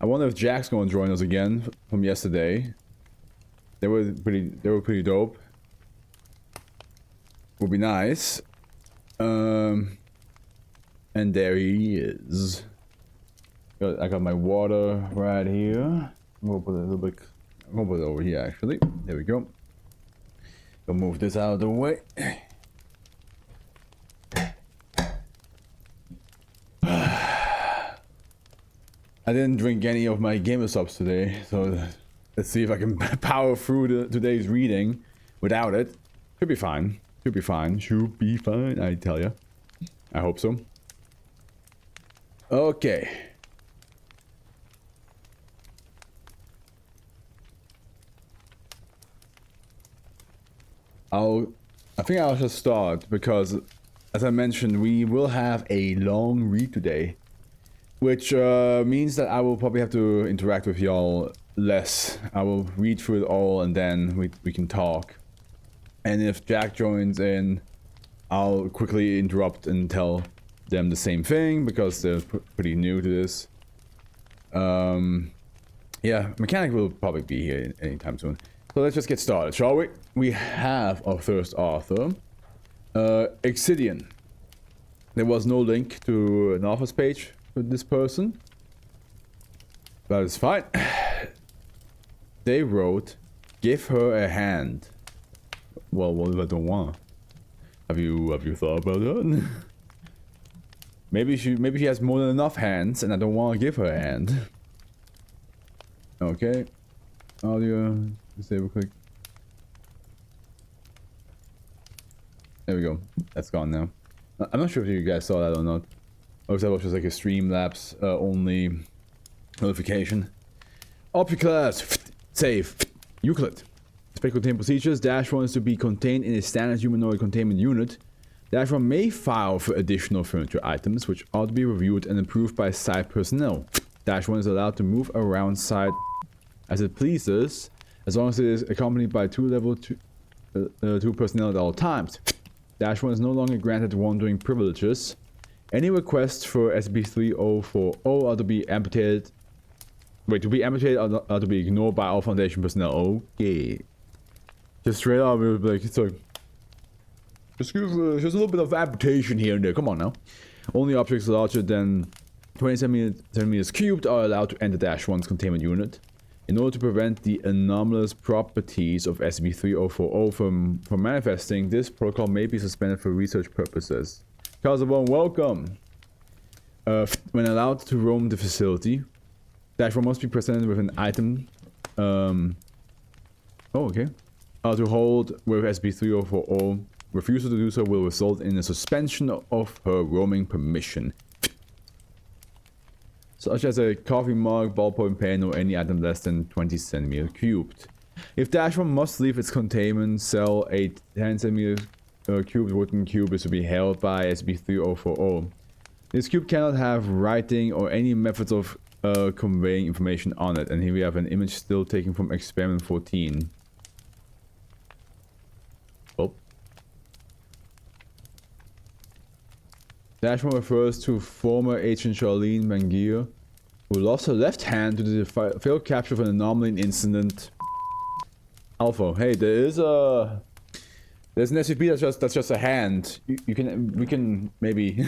I wonder if Jack's gonna join us again from yesterday. They were pretty dope. Would be nice. And there he is. I got my water right here. I'm gonna put it a little bit. I'm gonna put it over here actually. There we go. Gonna move this out of the way. I didn't drink any of my gamer subs today, so let's see if I can power through today's reading without it. Should be fine. Should be fine. Should be fine, I tell ya. I hope so. Okay. I think I'll just start because, as I mentioned, we will have a long read today. Which means that I will probably have to interact with y'all less. I will read through it all and then we can talk. And if Jack joins in, I'll quickly interrupt and tell them the same thing because they're pretty new to this. Yeah, Mechanic will probably be here anytime soon. So let's just get started, shall we? We have our first author, Exidian. There was no link to an author's page with this person. That is fine. They wrote, "Give her a hand." Well, what if I don't want? Have you thought about that? maybe she has more than enough hands, and I don't want to give her a hand. Okay. Audio. Disable quick. There we go. That's gone now. I'm not sure if you guys saw that or not. Or if that was just like a Streamlabs only notification. Object class. Save. Euclid. Spec containment procedures. -1 is to be contained in a standard humanoid containment unit. -1 may file for additional furniture items, which ought to be reviewed and approved by site personnel. -1 is allowed to move around site as it pleases, as long as it is accompanied by level 2 personnel at all times. -1 is no longer granted wandering privileges. Any requests for SCP-3040 are to be amputated. Wait, to be amputated are to be ignored by all Foundation personnel. Okay. Just straight up, like, it's like, just a little bit of amputation here and there. Come on now. Only objects larger than 20 centimeters cubed are allowed to enter -1's containment unit. In order to prevent the anomalous properties of SCP-3040 from manifesting, this protocol may be suspended for research purposes. Kazabon, welcome! When allowed to roam the facility, -1 must be presented with an item to hold with SCP-3040. Refusal to do so will result in a suspension of her roaming permission. Such as a coffee mug, ballpoint pen, or any item less than 20 centimeters cubed. If -1 must leave its containment cell, a 10 centimeters cubed wooden cube is to be held by SCP-3040. This cube cannot have writing or any methods of conveying information on it. And here we have an image still taken from experiment 14. Oh. -1 refers to former agent Charlene Mangier, who lost her left hand to the failed capture of an anomaly incident. Alpha, hey, there's an SCP that's just a hand. We can maybe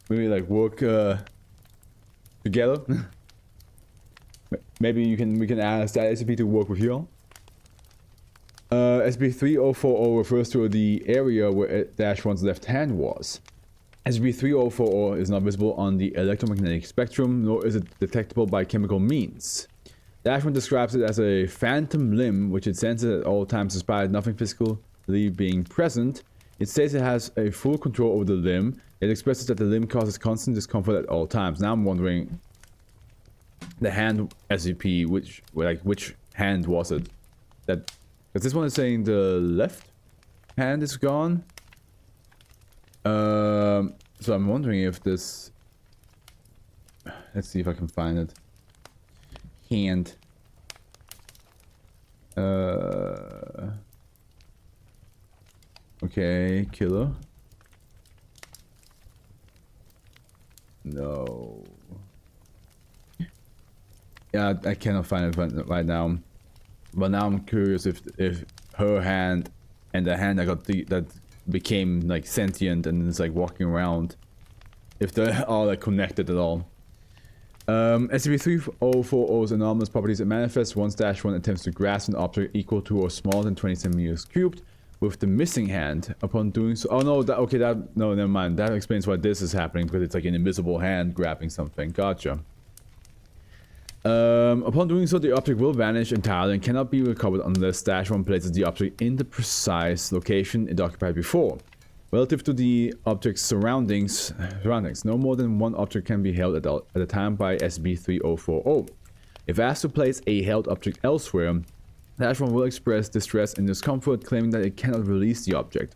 like work together. Maybe we can ask that SCP to work with you. SCP-3040 refers to the area where -1's left hand was. SCP-3040 is not visible on the electromagnetic spectrum, nor is it detectable by chemical means. -1 describes it as a phantom limb, which it senses at all times despite nothing physically being present. It states it has a full control over the limb. It expresses that the limb causes constant discomfort at all times. Now I'm wondering, the hand SCP, which hand was it? Because this one is saying the left hand is gone. So I'm wondering if this... Let's see if I can find it. Hand. Okay, killer. No. Yeah, I cannot find it right now. But now I'm curious if her hand and the hand that became like sentient and is like walking around, if they're all like connected at all. SCP-3040's anomalous properties. It manifests once -1 attempts to grasp an object equal to or smaller than 20 centimeters cubed with the missing hand. Upon doing so, oh no, no, never mind. That explains why this is happening, because it's like an invisible hand grabbing something. Gotcha. Upon doing so, the object will vanish entirely and cannot be recovered unless -1 places the object in the precise location it occupied before. Relative to the object's surroundings, no more than one object can be held at a time by SCP-3040. If asked to place a held object elsewhere, -1 will express distress and discomfort, claiming that it cannot release the object.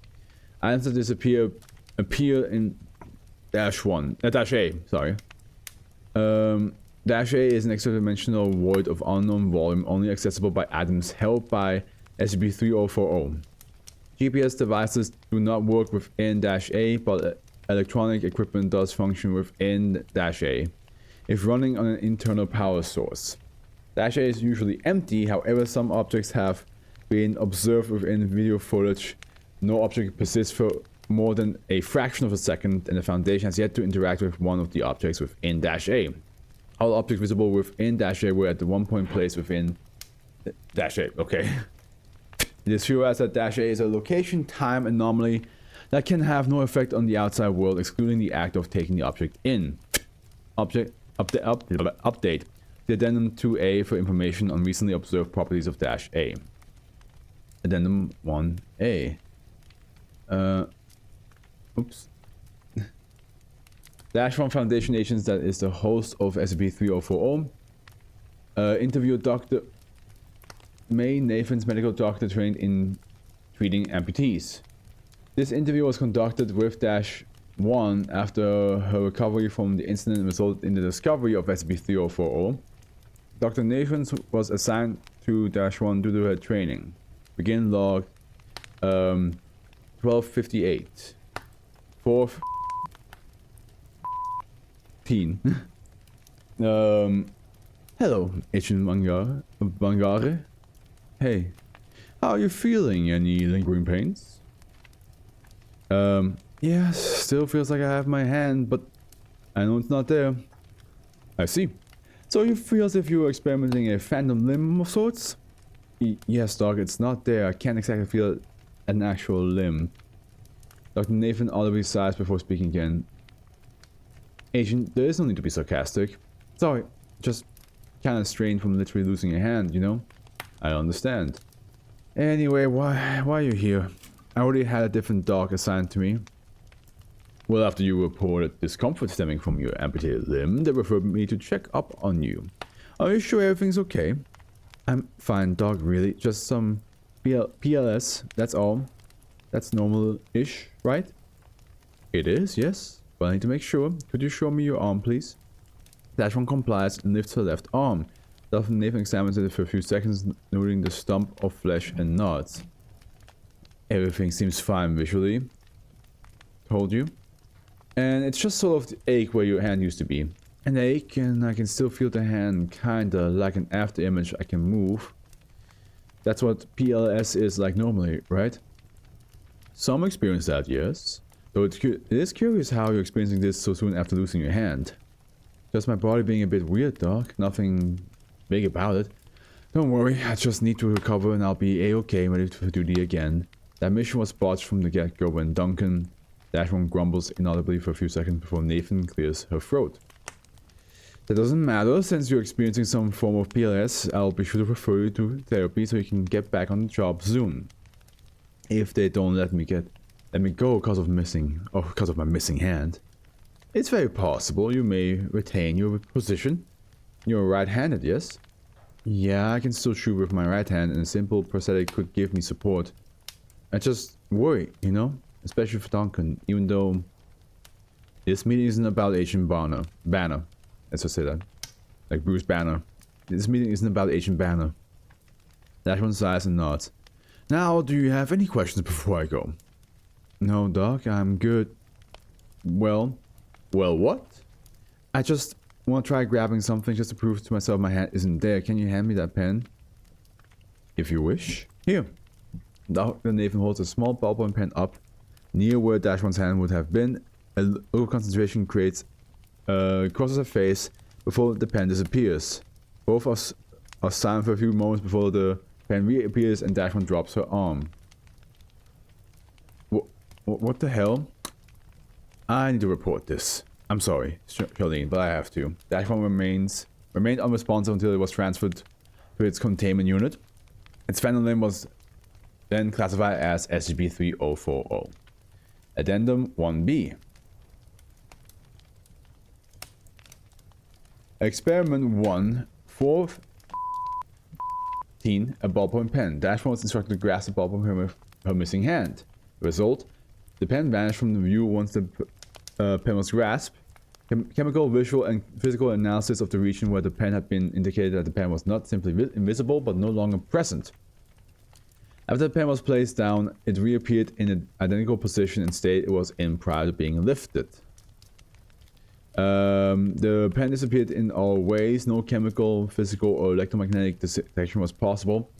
Items that disappear appear in -A, sorry. -A is an extra-dimensional void of unknown volume, only accessible by items held by SCP-3040. GPS devices do not work within -A, but electronic equipment does function within -A, if running on an internal power source. -A is usually empty, however some objects have been observed within video footage. No object persists for more than a fraction of a second, and the Foundation has yet to interact with one of the objects within -A. All objects visible within -A were at one point placed within -A. Okay. It is theorized that -A is a location-time anomaly that can have no effect on the outside world, excluding the act of taking the object in. Update. The Addendum 2A for information on recently observed properties of -A. Addendum 1A. Oops. -1 Foundation Agents, that is the host of SCP-3040. Interview Dr. May Nathan's medical doctor trained in treating amputees. This interview was conducted with -1 after her recovery from the incident resulted in the discovery of SCP-3040. Dr. Nathan was assigned to -1 due to her training. Begin log 1258. 4th teen. Hello, Agent Mangare. Hey, how are you feeling? Any lingering pains? Yeah, still feels like I have my hand, but I know it's not there. I see. So you feel as if you were experimenting a phantom limb of sorts? Yes, Doc, it's not there. I can't exactly feel an actual limb. Dr. Nathan audibly sighs before speaking again. Agent, there is no need to be sarcastic. Sorry, just kind of strained from literally losing a hand, you know? I understand. Anyway, why are you here? I already had a different doc assigned to me. Well, after you reported discomfort stemming from your amputated limb, they referred me to check up on you. Are you sure everything's okay? I'm fine, Doc, really. Just some PLS, that's all. That's normal-ish, right? It is, yes. But I need to make sure. Could you show me your arm, please? -1 complies and lifts her left arm. Dr. Nathan examines it for a few seconds, noting the stump of flesh and nods. Everything seems fine visually. Told you. And it's just sort of the ache where your hand used to be. An ache, and I can still feel the hand, kinda like an after image I can move. That's what PLS is like normally, right? Some experience that, yes. Though it is curious how you're experiencing this so soon after losing your hand. Just my body being a bit weird, Doc. Nothing big about it. Don't worry, I just need to recover and I'll be a-okay ready for duty again. That mission was botched from the get-go when Duncan -1 grumbles inaudibly for a few seconds before Nathan clears her throat. That doesn't matter, since you're experiencing some form of PLS, I'll be sure to refer you to therapy so you can get back on the job soon. If they don't let me go because of my missing hand. It's very possible you may retain your position. You're right-handed, yes? Yeah, I can still shoot with my right hand and a simple prosthetic could give me support. I just worry, you know? Especially for Duncan, even though this meeting isn't about Agent Banner. Let's just say that. Like Bruce Banner. This meeting isn't about Agent Banner. -1 sighs and nods. Now, do you have any questions before I go? No, Doc, I'm good. Well, what? I want to try grabbing something just to prove to myself my hand isn't there. Can you hand me that pen? If you wish. Here. Dr. Nathan holds a small ballpoint pen up near where -1's hand would have been. A low concentration creates crosses her face before the pen disappears. Both are silent for a few moments before the pen reappears and -1 drops her arm. What the hell? I need to report this. I'm sorry, Charlene, but I have to. -1 remained unresponsive until it was transferred to its containment unit. Its final name was then classified as SCP-3040. Addendum 1B. Experiment 1, 4/15, a ballpoint pen. -1 was instructed to grasp the ballpoint pen with her missing hand. Result, the pen vanished from the view once the pen was grasped. Chemical, visual, and physical analysis of the region where the pen had been indicated that the pen was not simply invisible but no longer present. After the pen was placed down, it reappeared in an identical position and state it was in prior to being lifted. The pen disappeared in all ways. No chemical, physical, or electromagnetic detection was possible.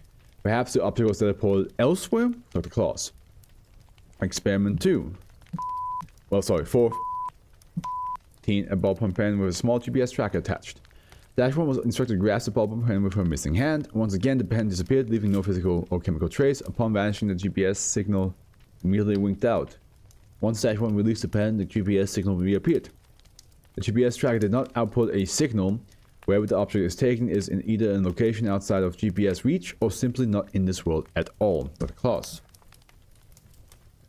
Perhaps the object was teleported elsewhere? Dr. Claus. Experiment 2. Well, sorry, 4/15, a ballpoint pen with a small GPS tracker attached. -1 was instructed to grasp the ballpoint pen with her missing hand. Once again, the pen disappeared, leaving no physical or chemical trace. Upon vanishing, the GPS signal immediately winked out. Once -1 released the pen, the GPS signal reappeared. The GPS tracker did not output a signal. Wherever the object is taken is in either a location outside of GPS reach or simply not in this world at all. Dr. Claus.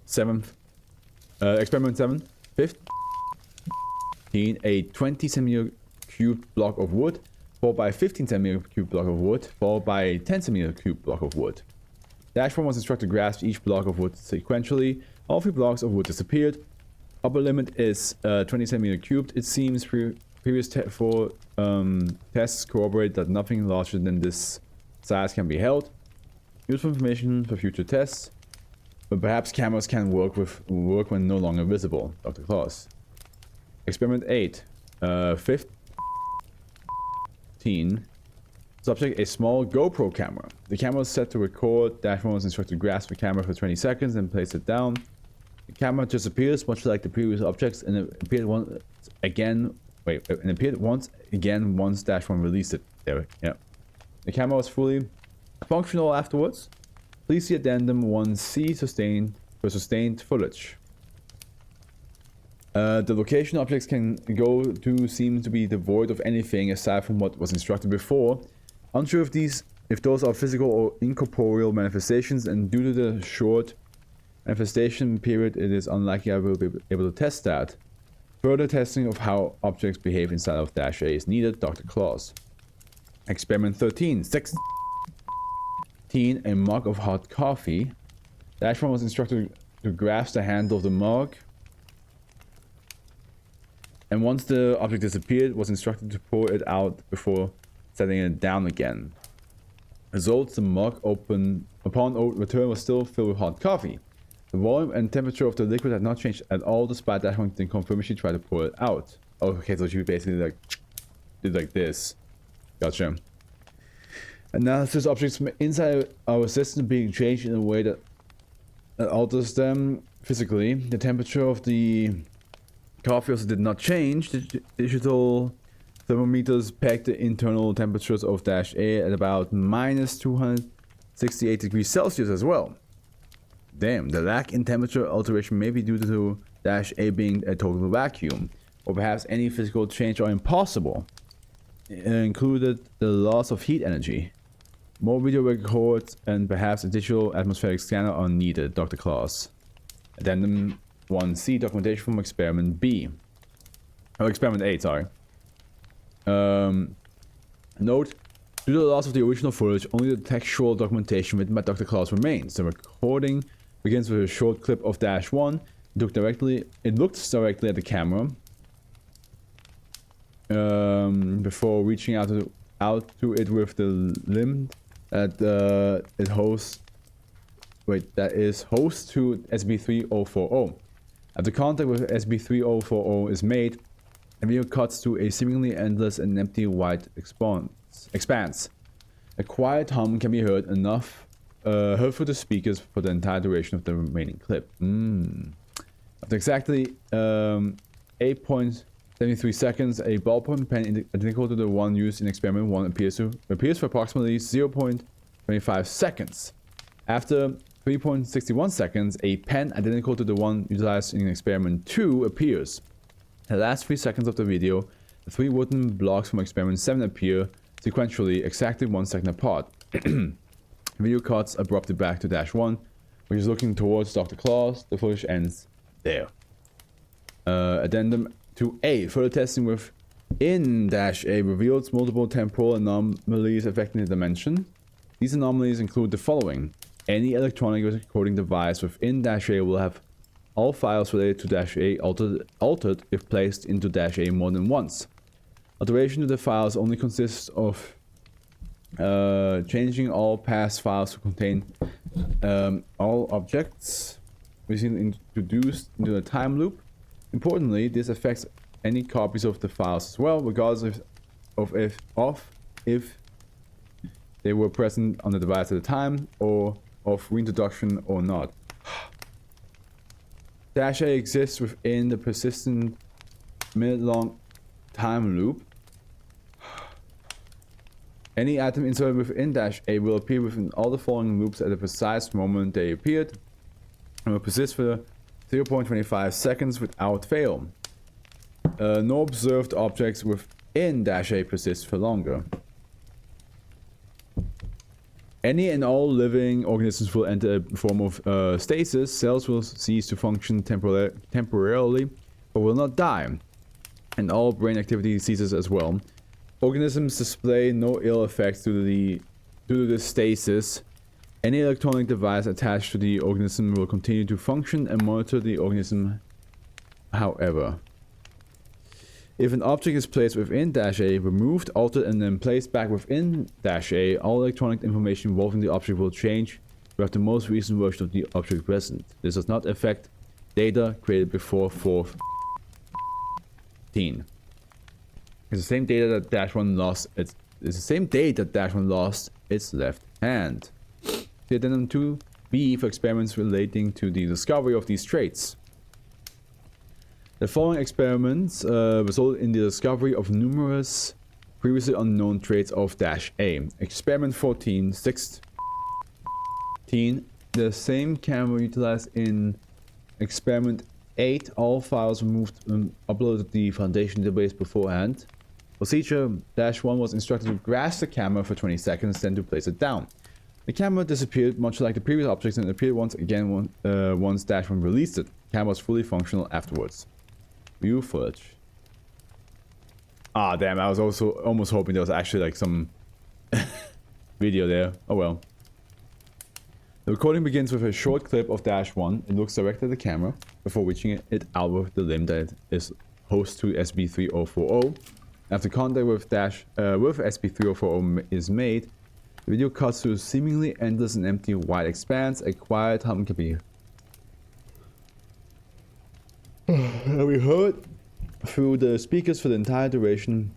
7th. Experiment 7. 15. A 20 centimeter cube block of wood, followed by a 15 centimeter cube block of wood, followed by a 10 centimeter cube block of wood. -1 was instructed to grasp each block of wood sequentially. All 3 blocks of wood disappeared. Upper limit is 20 centimeter cubed. It seems previous tests corroborate that nothing larger than this size can be held. Useful information for future tests. But perhaps cameras can work when no longer visible. Dr. Claus. Experiment 8. 15. Subject a small GoPro camera. The camera was set to record. -1 was instructed to grasp the camera for 20 seconds and place it down. The camera just appears, much like the previous objects, and it appeared once again once -1 released it. There, yeah. The camera was fully functional afterwards. Please see Addendum 1C for sustained footage. The location objects can go to seem to be devoid of anything aside from what was instructed before. Unsure if those are physical or incorporeal manifestations, and due to the short manifestation period, it is unlikely I will be able to test that. Further testing of how objects behave inside of -A is needed. Dr. Claus. Experiment 13. 16. A mug of hot coffee. -1 was instructed to grasp the handle of the mug. And once the object disappeared, was instructed to pour it out before setting it down again. Results: the mug upon return was still filled with hot coffee. The volume and temperature of the liquid had not changed at all, despite -1 didn't confirm she tried to pour it out. Oh, okay, so she basically did like this. Gotcha. Analysis objects from inside our system being changed in a way that alters them physically. The temperature of the coffee also did not change. The digital thermometers pegged the internal temperatures of -A at about -268 degrees Celsius as well. Damn, the lack in temperature alteration may be due to -A being a total vacuum, or perhaps any physical change are impossible. It included the loss of heat energy. More video records and perhaps a digital atmospheric scanner are needed. Dr. Claus. Addendum 1C, documentation from Experiment B. Oh, Experiment 8, sorry. Note, due to the loss of the original footage, only the textual documentation written by Dr. Claus remains. The recording begins with a short clip of -1. It looked directly at the camera before reaching out to it with the limb that is host to SCP-3040. After contact with SCP-3040 is made, The video cuts to a seemingly endless and empty white expanse. A quiet hum can be heard heard through the speakers for the entire duration of the remaining clip. After exactly 8.73 seconds, a ballpoint pen identical to the one used in experiment 1 appears for approximately 0.25 seconds. After 3.61 seconds, a pen identical to the one utilized in experiment 2 appears. In the last 3 seconds of the video, the 3 wooden blocks from experiment 7 appear sequentially, exactly 1 second apart. The video cuts abruptly back to -1, which is looking towards Dr. Claus. The footage ends there. Addendum to A. Further testing within -A reveals multiple temporal anomalies affecting the dimension. These anomalies include the following. Any electronic recording device within -A will have all files related to -A altered if placed into -A more than once. Alteration to the files only consists of changing all past files to contain all objects recently introduced into the time loop. Importantly, this affects any copies of the files as well, regardless of if they were present on the device at the time or of reintroduction or not. -A exists within the persistent minute-long time loop. Any item inserted within -A will appear within all the following loops at the precise moment they appeared and will persist for 0.25 seconds without fail. No observed objects within -A persist for longer. Any and all living organisms will enter a form of stasis. Cells will cease to function temporarily but will not die. And all brain activity ceases as well. Organisms display no ill effects due to the stasis. Any electronic device attached to the organism will continue to function and monitor the organism, however. If an object is placed within -A, removed, altered, and then placed back within -A, all electronic information involving the object will change throughout the most recent version of the object present. This does not affect data created before 4.15. It's the same data that -1 lost. It's the same date that -1 lost its left hand. The addendum 2B for experiments relating to the discovery of these traits. The following experiments resulted in the discovery of numerous previously unknown traits of -A. Experiment 14, 16. The same camera utilized in experiment 8. All files removed and uploaded to the Foundation database beforehand. Procedure -1 was instructed to grasp the camera for 20 seconds, then to place it down. The camera disappeared much like the previous objects and appeared once again once -1 released it. The camera was fully functional afterwards. View footage. Ah, damn, I was also almost hoping there was actually like some video there. Oh well. The recording begins with a short clip of -1. It looks directly at the camera before reaching it out with the limb that is host to SB3040. After contact with SB3040 is made, the video cuts to a seemingly endless and empty white expanse. A quiet hum can be heard through the speakers for the entire duration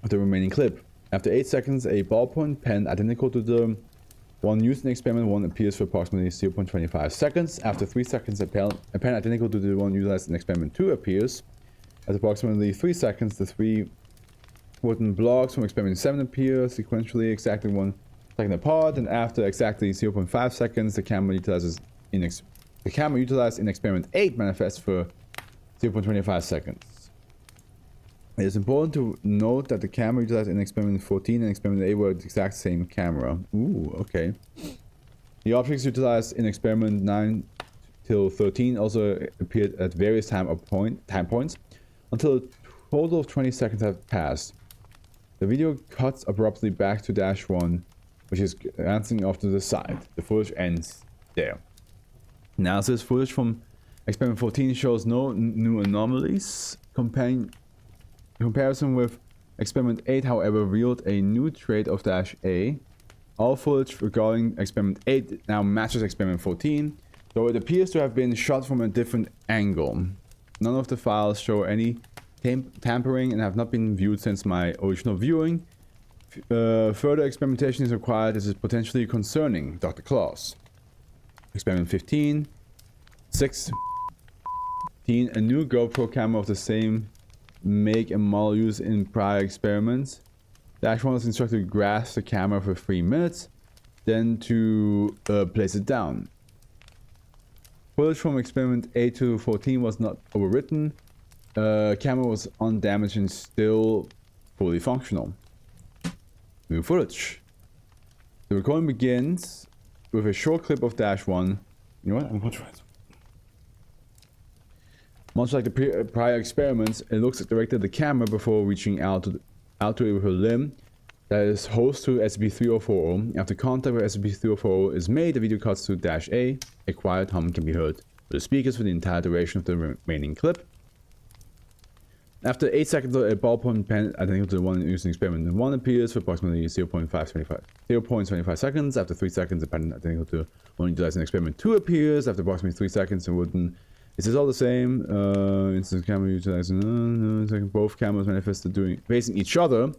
of the remaining clip. After 8 seconds, a ballpoint pen identical to the one used in experiment 1 appears for approximately 0.25 seconds. After 3 seconds, a pen identical to the one utilized in experiment 2 appears. At approximately 3 seconds, the 3 wooden blocks from experiment 7 appear sequentially, exactly 1 second apart. And after exactly 0.5 seconds, the camera utilized in experiment 8 manifests for 0.25 seconds. It is important to note that the camera utilized in experiment 14 and experiment 8 were the exact same camera. Ooh, okay. The objects utilized in experiment 9 till 13 also appeared at various time points until a total of 20 seconds have passed. The video cuts abruptly back to -1, which is glancing off to the side. The footage ends there. Analysis footage from experiment 14 shows no new anomalies. Comparison with experiment 8, however, revealed a new trait of -A. All footage regarding experiment 8 now matches experiment 14, though it appears to have been shot from a different angle. None of the files show any tampering and have not been viewed since my original viewing. Further experimentation is required. This is potentially concerning. Dr. Claus. Experiment 15. 6. A new GoPro camera of the same make and model used in prior experiments. Dash 1 was instructed to grasp the camera for 3 minutes, then to place it down. Footage from experiment 8 to 14 was not overwritten. Camera was undamaged and still fully functional. New footage. The recording begins with a short clip of Dash 1. You know what? I'm going to try it. Much like the prior experiments, it looks directly at the camera before reaching out to it with a limb that is host to SCP-3040. After contact with SCP-3040 is made, the video cuts to Dash A. A quiet hum can be heard through the speakers for the entire duration of the remaining clip. After 8 seconds, a ballpoint pen identical to the one used in experiment 1 appears for approximately 0.75 seconds. After 3 seconds, a pen identical to one utilized in experiment 2 appears. After approximately 3 seconds, a wooden. This is all the same. Instant camera utilizing both cameras manifested facing each other,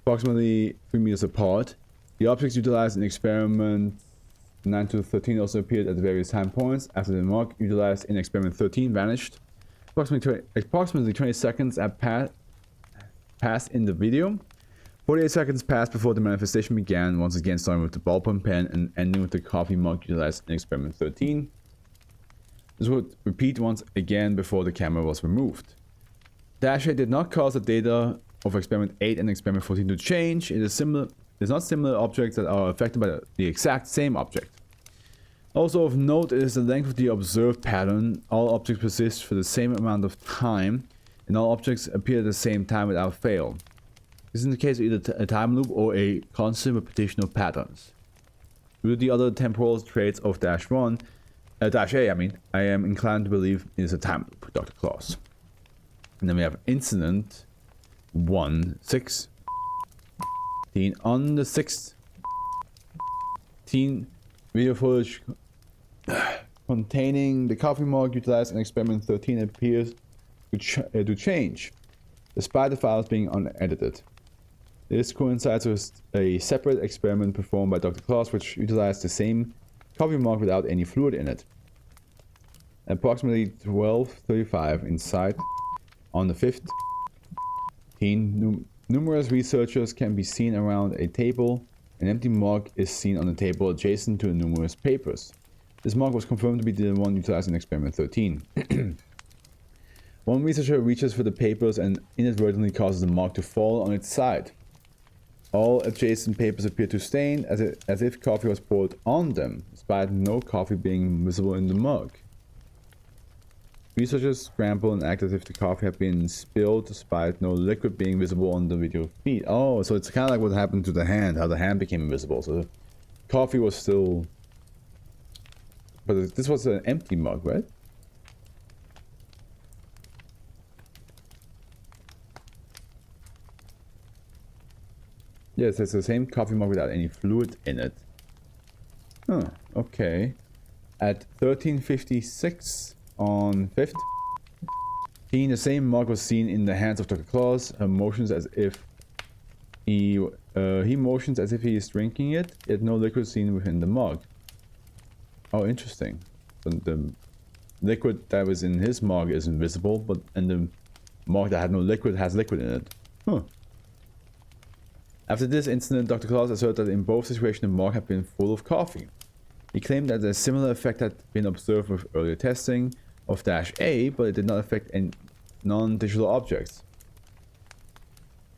approximately 3 meters apart. The objects utilized in experiment 9 to 13 also appeared at various time points. After the mark utilized in experiment 13 vanished, approximately 20 seconds have passed in the video. 48 seconds passed before the manifestation began, once again starting with the ballpoint pen and ending with the coffee mug utilized in experiment 13. This would repeat once again before the camera was removed. Dash 8 did not cause the data of experiment 8 and experiment 14 to change. It is not similar objects that are affected by the exact same object. Also of note is the length of the observed pattern. All objects persist for the same amount of time, and all objects appear at the same time without fail. This is in the case of either a time loop or a constant repetition of patterns. Due to the other temporal traits of Dash A, I am inclined to believe it is a time loop, Dr. Claus. And then we have incident 1/6. On the 6th, video footage containing the coffee mug utilized in experiment 13 appears to change, despite the files being unedited. This coincides with a separate experiment performed by Dr. Claus, which utilized the same coffee mug without any fluid in it. Approximately 12:35 inside on the 5th, numerous researchers can be seen around a table. An empty mug is seen on the table adjacent to numerous papers. This mug was confirmed to be the one utilized in experiment 13. One researcher reaches for the papers and inadvertently causes the mug to fall on its side. All adjacent papers appear to stain as if coffee was poured on them, despite no coffee being visible in the mug. Researchers scramble and act as if the coffee had been spilled despite no liquid being visible on the video feed. Oh, so it's kind of like what happened to the hand, how the hand became invisible. So the coffee was still... But this was an empty mug, right? Yes, it's the same coffee mug without any fluid in it. Huh, okay. At 13:56 on 5th, the same mug was seen in the hands of Dr. Claus. Motions as if he motions as if he is drinking it, yet no liquid seen within the mug. Oh, interesting. So the liquid that was in his mug is invisible, but and the mug that had no liquid has liquid in it. Huh. After this incident, Dr. Claus asserted that in both situations the mug had been full of coffee. He claimed that a similar effect had been observed with earlier testing of Dash A, but it did not affect any non-digital objects.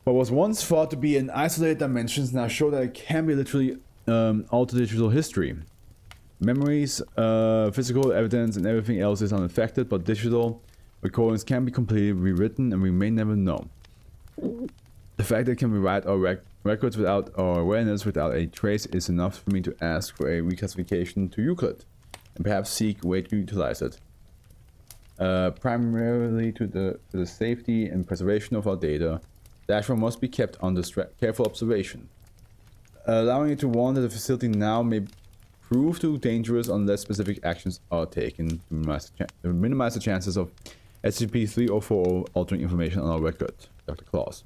What was once thought to be in isolated dimensions now show that it can be literally altered digital history. Memories, physical evidence, and everything else is unaffected, but digital recordings can be completely rewritten, and we may never know. The fact that it can rewrite our records without our awareness, without a trace, is enough for me to ask for a reclassification to Euclid, and perhaps seek a way to utilize it. Primarily to the safety and preservation of our data, Dash 1 must be kept under careful observation. Allowing it to wander the facility now may prove too dangerous unless specific actions are taken to minimize the chances of SCP-3040 altering information on our record. Dr. Claus.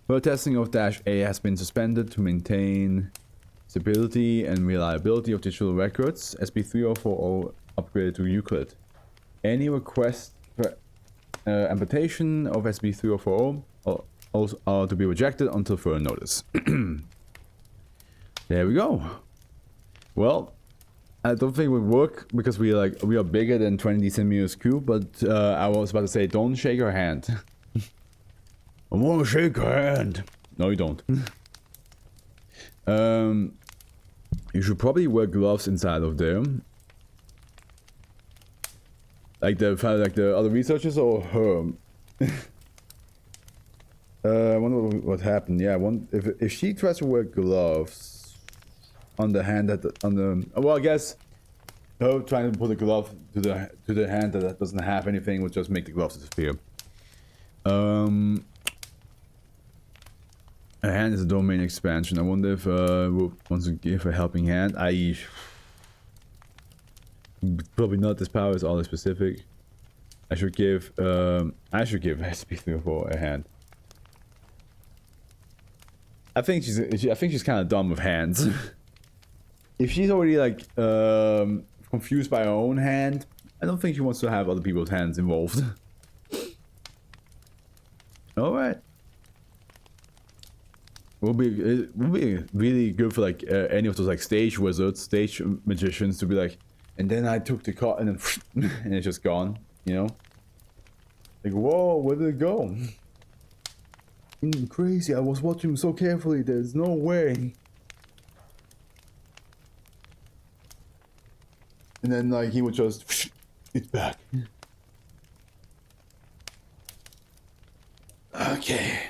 Further testing of -A has been suspended to maintain stability and reliability of digital records. SCP-3040 upgraded to Euclid. Any request for amputation of SCP-3040 also are to be rejected until further notice. There we go. Well, I don't think it would work because we are bigger than 20 centimeters cube, but I was about to say don't shake her hand. I want to shake her hand. No, you don't. You should probably wear gloves inside of there. Like the other researchers or her. I wonder what happened. Yeah, if she tries to wear gloves on the hand well, I guess her trying to put a glove to the hand that doesn't have anything would just make the gloves disappear. A hand is a domain expansion. I wonder if we'll want to give a helping hand. Probably not. This power is all specific. I should give SCP-3040 a hand. I think she's kind of dumb with hands. If she's already like confused by her own hand, I don't think she wants to have other people's hands involved. All right. It would be really good for like any of those like stage wizards, stage magicians to be like, and then I took the card and then and it's just gone, you know? Like, whoa, where did it go? Crazy, I was watching so carefully, there's no way. And then like he would just, it's back. Okay.